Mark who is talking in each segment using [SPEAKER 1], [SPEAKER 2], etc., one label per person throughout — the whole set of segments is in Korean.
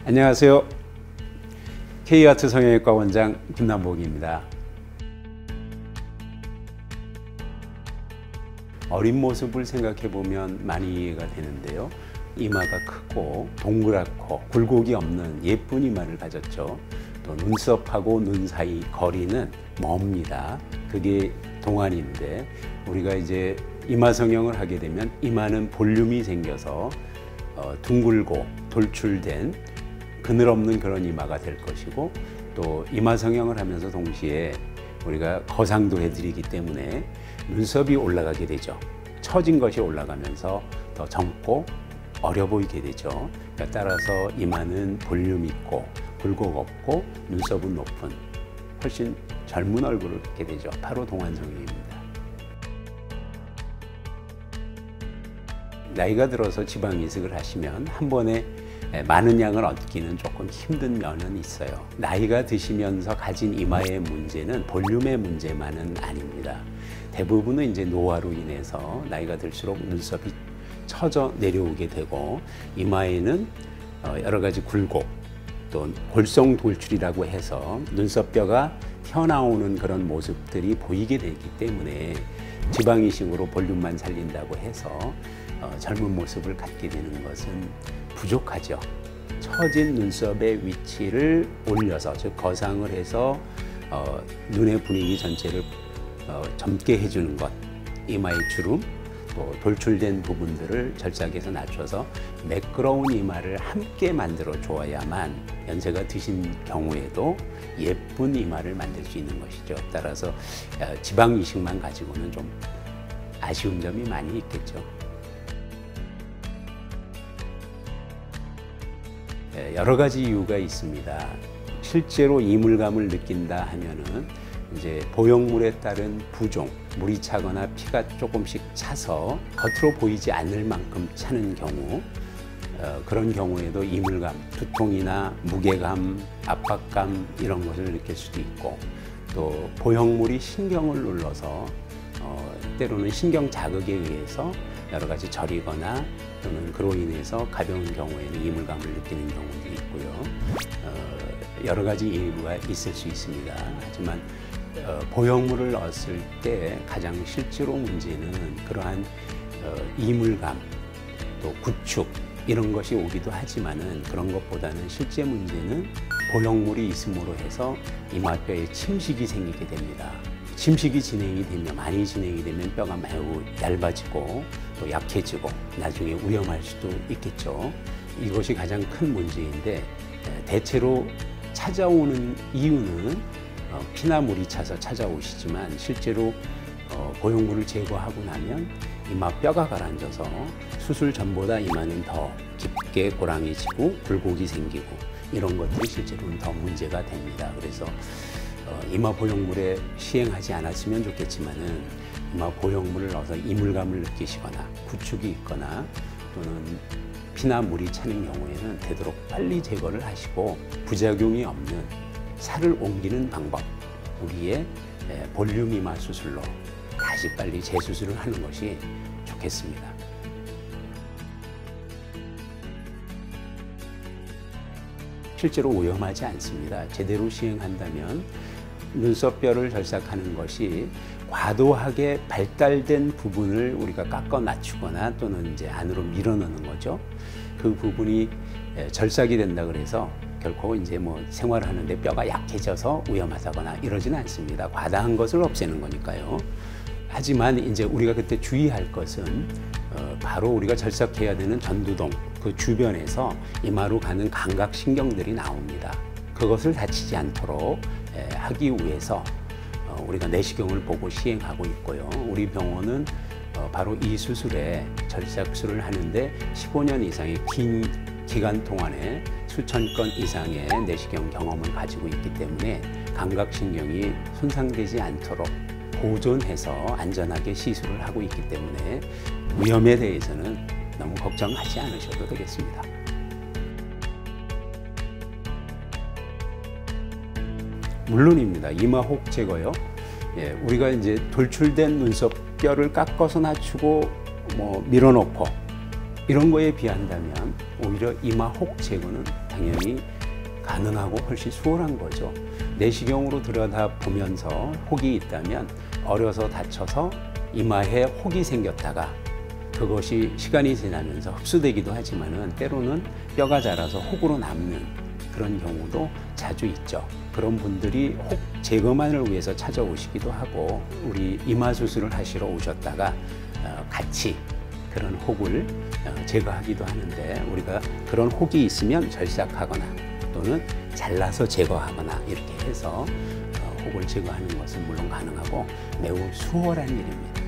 [SPEAKER 1] 안녕하세요. K아트 성형외과 원장 김남복입니다. 어린 모습을 생각해 보면 많이 이해가 되는데요. 이마가 크고 동그랗고 굴곡이 없는 예쁜 이마를 가졌죠. 또 눈썹하고 눈 사이 거리는 멉니다. 그게 동안인데 우리가 이제 이마 성형을 하게 되면 이마는 볼륨이 생겨서 둥글고 돌출된 그늘 없는 그런 이마가 될 것이고, 또 이마 성형을 하면서 동시에 우리가 거상도 해드리기 때문에 눈썹이 올라가게 되죠. 처진 것이 올라가면서 더 젊고 어려 보이게 되죠. 따라서 이마는 볼륨 있고 굴곡 없고 눈썹은 높은 훨씬 젊은 얼굴을 갖게 되죠. 바로 동안 성형입니다. 나이가 들어서 지방 이식을 하시면 한 번에 많은 양을 얻기는 조금 힘든 면은 있어요. 나이가 드시면서 가진 이마의 문제는 볼륨의 문제만은 아닙니다. 대부분은 이제 노화로 인해서 나이가 들수록 눈썹이 처져 내려오게 되고, 이마에는 여러 가지 굴곡, 또 골성 돌출이라고 해서 눈썹뼈가 튀어나오는 그런 모습들이 보이게 되기 때문에 지방 이식으로 볼륨만 살린다고 해서 젊은 모습을 갖게 되는 것은 부족하죠. 처진 눈썹의 위치를 올려서, 즉 거상을 해서 눈의 분위기 전체를 젊게 해주는 것, 이마의 주름, 또 돌출된 부분들을 절삭해서 낮춰서 매끄러운 이마를 함께 만들어 줘야만 연세가 드신 경우에도 예쁜 이마를 만들 수 있는 것이죠. 따라서 지방 이식만 가지고는 좀 아쉬운 점이 많이 있겠죠. 여러 가지 이유가 있습니다. 실제로 이물감을 느낀다 하면은 이제 보형물에 따른 부종, 물이 차거나 피가 조금씩 차서 겉으로 보이지 않을 만큼 차는 경우, 그런 경우에도 이물감, 두통이나 무게감, 압박감 이런 것을 느낄 수도 있고, 또 보형물이 신경을 눌러서 때로는 신경 자극에 의해서 여러 가지 저리거나 또는 그로 인해서 가벼운 경우에는 이물감을 느끼는 경우도 있고요. 여러 가지 이유가 있을 수 있습니다. 하지만 보형물을 넣었을 때 가장 실제로 문제는 그러한 이물감, 또 구축 이런 것이 오기도 하지만은 그런 것보다는 실제 문제는 보형물이 있음으로 해서 이마뼈에 침식이 생기게 됩니다. 침식이 진행이 되면, 많이 진행이 되면 뼈가 매우 얇아지고 또 약해지고 나중에 위험할 수도 있겠죠. 이것이 가장 큰 문제인데, 대체로 찾아오는 이유는 피나 물이 차서 찾아오시지만 실제로 보형물을 제거하고 나면 이마 뼈가 가라앉아서 수술 전보다 이마는 더 깊게 고랑해지고 굴곡이 생기고 이런 것들이 실제로는 더 문제가 됩니다. 그래서 이마 보형물에 시행하지 않았으면 좋겠지만은 이마 보형물을 넣어서 이물감을 느끼시거나 구축이 있거나 또는 피나 물이 차는 경우에는 되도록 빨리 제거를 하시고 부작용이 없는 살을 옮기는 방법, 우리의 볼륨 이마 수술로 다시 빨리 재수술을 하는 것이 좋겠습니다. 실제로 위험하지 않습니다. 제대로 시행한다면 눈썹뼈를 절삭하는 것이 과도하게 발달된 부분을 우리가 깎아 낮추거나 또는 이제 안으로 밀어넣는 거죠. 그 부분이 절삭이 된다 그래서 결코 이제 뭐 생활하는데 뼈가 약해져서 위험하다거나 이러지는 않습니다. 과다한 것을 없애는 거니까요. 하지만 이제 우리가 그때 주의할 것은 바로 우리가 절삭해야 되는 전두동 그 주변에서 이마로 가는 감각신경들이 나옵니다. 그것을 다치지 않도록 하기 위해서 우리가 내시경을 보고 시행하고 있고요. 우리 병원은 바로 이 수술에 절삭술을 하는데 15년 이상의 긴 기간 동안에 수천 건 이상의 내시경 경험을 가지고 있기 때문에 감각신경이 손상되지 않도록 보존해서 안전하게 시술을 하고 있기 때문에 위험에 대해서는 너무 걱정하지 않으셔도 되겠습니다. 물론입니다. 이마 혹 제거요. 우리가 이제 돌출된 눈썹뼈를 깎아서 낮추고 밀어넣고 이런 거에 비한다면 오히려 이마 혹 제거는 당연히 가능하고 훨씬 수월한 거죠. 내시경으로 들여다보면서 혹이 있다면 어려서 다쳐서 이마에 혹이 생겼다가 그것이 시간이 지나면서 흡수되기도 하지만은 때로는 뼈가 자라서 혹으로 남는 그런 경우도 자주 있죠. 그런 분들이 혹 제거만을 위해서 찾아오시기도 하고 우리 이마 수술을 하시러 오셨다가 같이 그런 혹을 제거하기도 하는데 우리가 그런 혹이 있으면 절삭하거나 또는 잘라서 제거하거나 이렇게 해서 혹을 제거하는 것은 물론 가능하고 매우 수월한 일입니다.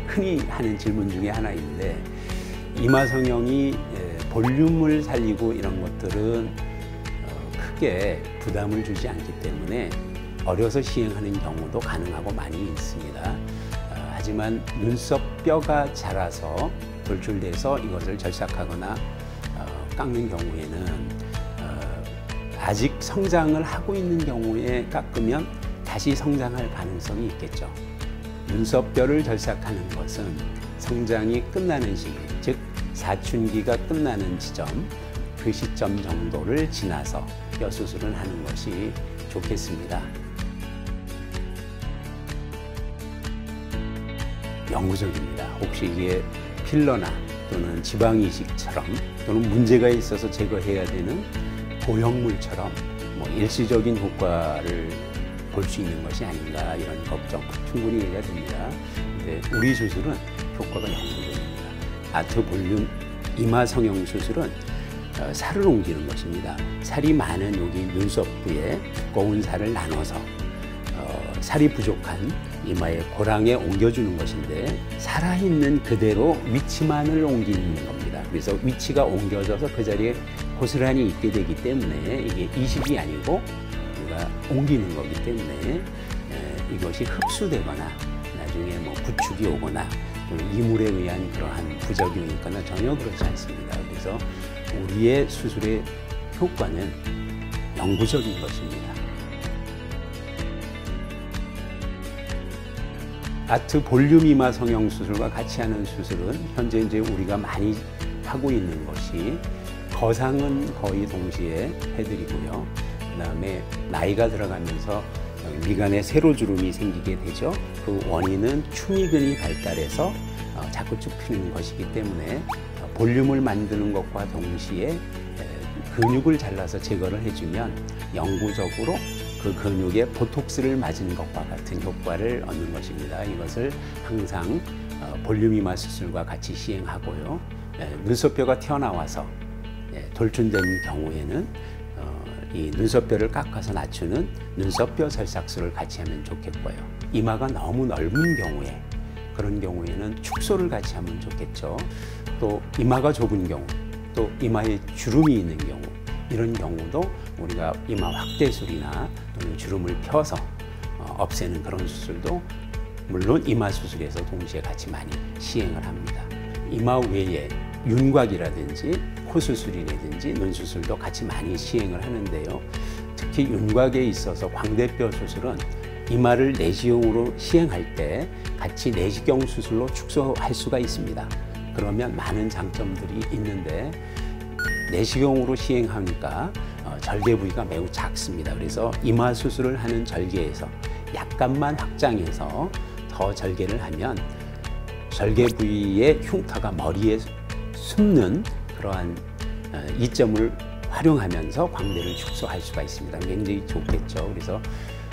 [SPEAKER 1] 흔히 하는 질문 중에 하나 있는데 이마 성형이 볼륨을 살리고 이런 것들은 크게 부담을 주지 않기 때문에 어려서 시행하는 경우도 가능하고 많이 있습니다. 하지만 눈썹 뼈가 자라서 돌출돼서 이것을 절삭하거나 깎는 경우에는 아직 성장을 하고 있는 경우에 깎으면 다시 성장할 가능성이 있겠죠. 눈썹뼈를 절삭하는 것은 성장이 끝나는 시기, 즉 사춘기가 끝나는 지점, 그 시점 정도를 지나서 뼈 수술을 하는 것이 좋겠습니다. 영구적입니다. 혹시 이게 필러나 또는 지방이식처럼 또는 문제가 있어서 제거해야 되는 고형물처럼 뭐 일시적인 효과를 볼 수 있는 것이 아닌가 이런 걱정 충분히 이해가 됩니다. 근데 우리 수술은 효과가 영구적입니다. 아트 볼륨 이마 성형 수술은 살을 옮기는 것입니다. 살이 많은 여기 눈썹부에 두꺼운 살을 나눠서 살이 부족한 이마의 고랑에 옮겨주는 것인데 살아있는 그대로 위치만을 옮기는 겁니다. 그래서 위치가 옮겨져서 그 자리에 고스란히 있게 되기 때문에 이게 이식이 아니고 우리가 옮기는 거기 때문에 이것이 흡수되거나 나중에 뭐 부축이 오거나 또는 이물에 의한 그러한 부작용이 있거나 전혀 그렇지 않습니다. 그래서 우리의 수술의 효과는 영구적인 것입니다. 아트 볼륨 이마 성형 수술과 같이 하는 수술은 현재 이제 우리가 많이 하고 있는 것이 거상은 거의 동시에 해드리고요. 그다음에 나이가 들어가면서 미간에 세로주름이 생기게 되죠. 그 원인은 추미근이 발달해서 자꾸 쭉 피는 것이기 때문에 볼륨을 만드는 것과 동시에 근육을 잘라서 제거를 해주면 영구적으로 그 근육에 보톡스를 맞은 것과 같은 효과를 얻는 것입니다. 이것을 항상 볼륨 이마 수술과 같이 시행하고요. 눈썹뼈가 튀어나와서 돌출된 경우에는 이 눈썹뼈를 깎아서 낮추는 눈썹뼈 절삭술을 같이 하면 좋겠고요. 이마가 너무 넓은 경우에 그런 경우에는 축소를 같이 하면 좋겠죠. 또 이마가 좁은 경우, 또 이마에 주름이 있는 경우 이런 경우도 우리가 이마 확대술이나 또는 주름을 펴서 없애는 그런 수술도 물론 이마 수술에서 동시에 같이 많이 시행을 합니다. 이마 외에 윤곽이라든지 코 수술이라든지 눈 수술도 같이 많이 시행을 하는데요. 특히 윤곽에 있어서 광대뼈 수술은 이마를 내시경으로 시행할 때 같이 내시경 수술로 축소할 수가 있습니다. 그러면 많은 장점들이 있는데 내시경으로 시행하니까 절개 부위가 매우 작습니다. 그래서 이마 수술을 하는 절개에서 약간만 확장해서 더 절개를 하면 절개 부위의 흉터가 머리에 숨는 그러한 이점을 활용하면서 광대를 축소할 수가 있습니다. 굉장히 좋겠죠. 그래서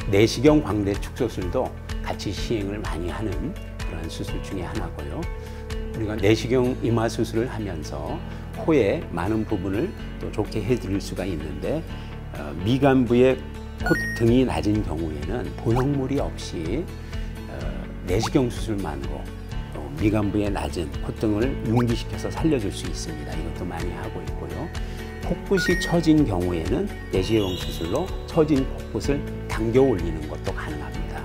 [SPEAKER 1] 내시경 광대 축소술도 같이 시행을 많이 하는 그러한 수술 중에 하나고요. 우리가 내시경 이마 수술을 하면서 코의 많은 부분을 또 좋게 해드릴 수가 있는데 미간부의 콧등이 낮은 경우에는 보형물이 없이 내시경 수술만으로 미간부의 낮은 콧등을 융기시켜서 살려줄 수 있습니다. 이것도 많이 하고 있고요. 코끝이 처진 경우에는 내시경 수술로 처진 코끝을 당겨 올리는 것도 가능합니다.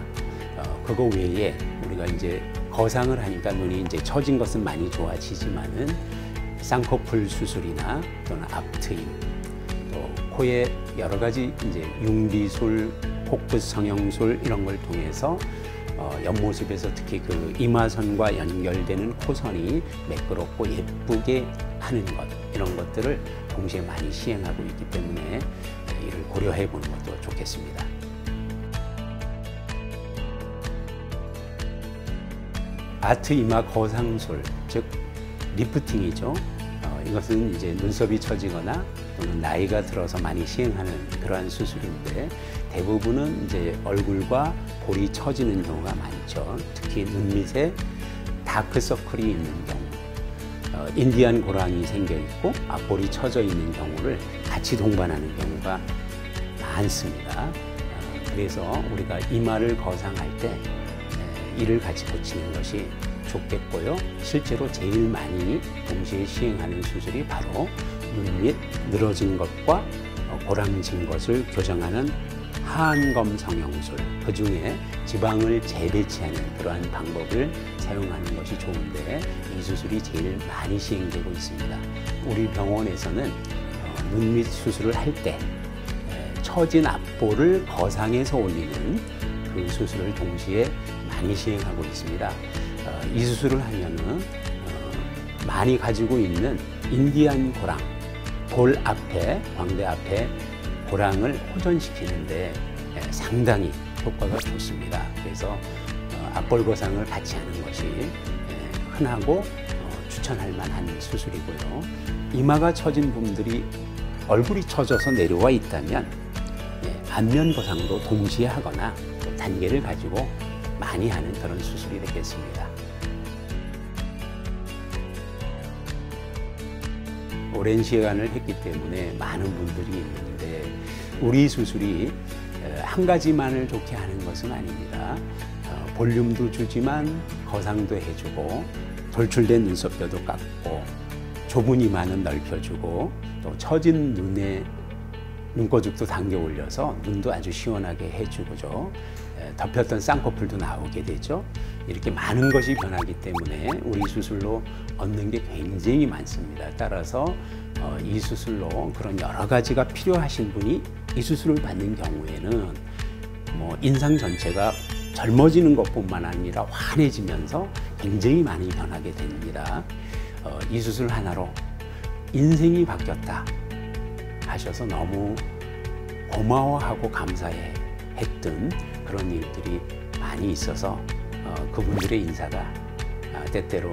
[SPEAKER 1] 그거 외에 우리가 이제 거상을 하니까 눈이 이제 처진 것은 많이 좋아지지만은 쌍꺼풀 수술이나 또는 앞트임, 또 코에 여러 가지 이제 융비술, 코끝 성형술 이런 걸 통해서 옆모습에서 특히 그 이마선과 연결되는 코선이 매끄럽고 예쁘게 하는 것, 이런 것들을 동시에 많이 시행하고 있기 때문에 이를 고려해 보는 것도 좋겠습니다. 아트 이마 거상술, 즉 리프팅이죠. 이것은 이제 눈썹이 처지거나 또는 나이가 들어서 많이 시행하는 그러한 수술인데, 대부분은 이제 얼굴과 볼이 처지는 경우가 많죠. 특히 눈 밑에 다크서클이 있는 경우, 인디안 고랑이 생겨 있고 앞볼이 처져 있는 경우를 같이 동반하는 경우가 많습니다. 그래서 우리가 이마를 거상할 때 이를 같이 붙이는 것이 좋겠고요. 실제로 제일 많이 동시에 시행하는 수술이 바로 눈 밑 늘어진 것과 고랑진 것을 교정하는 하안검 성형술, 그 중에 지방을 재배치하는 그러한 방법을 사용하는 것이 좋은데, 이 수술이 제일 많이 시행되고 있습니다. 우리 병원에서는 눈 밑 수술을 할 때 처진 앞볼을 거상해서 올리는 그 수술을 동시에 많이 시행하고 있습니다. 이 수술을 하면은 많이 가지고 있는 인디안 고랑, 볼 앞에, 광대 앞에 고랑을 호전시키는데 상당히 효과가 좋습니다. 그래서 앞볼 거상을 같이 하는 것이 흔하고 추천할 만한 수술이고요. 이마가 처진 분들이 얼굴이 처져서 내려와 있다면 안면 거상도 동시에 하거나 단계를 가지고 많이 하는 그런 수술이 되겠습니다. 오랜 시간을 했기 때문에 많은 분들이 있는데, 우리 수술이 한 가지만을 좋게 하는 것은 아닙니다. 볼륨도 주지만 거상도 해주고, 돌출된 눈썹뼈도 깎고, 좁은 이마는 넓혀주고, 또 처진 눈에 눈꺼죽도 당겨 올려서 눈도 아주 시원하게 해주고죠. 덮였던 쌍꺼풀도 나오게 되죠. 이렇게 많은 것이 변하기 때문에 우리 수술로 얻는 게 굉장히 많습니다. 따라서 이 수술로 그런 여러 가지가 필요하신 분이 이 수술을 받는 경우에는 인상 전체가 젊어지는 것뿐만 아니라 환해지면서 굉장히 많이 변하게 됩니다. 이 수술 하나로 인생이 바뀌었다 하셔서 너무 고마워하고 감사해 했던 그런 일들이 많이 있어서 그분들의 인사가 때때로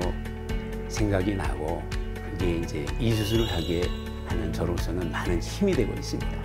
[SPEAKER 1] 생각이 나고, 그게 이제 이 수술을 하게 하는 저로서는 많은 힘이 되고 있습니다.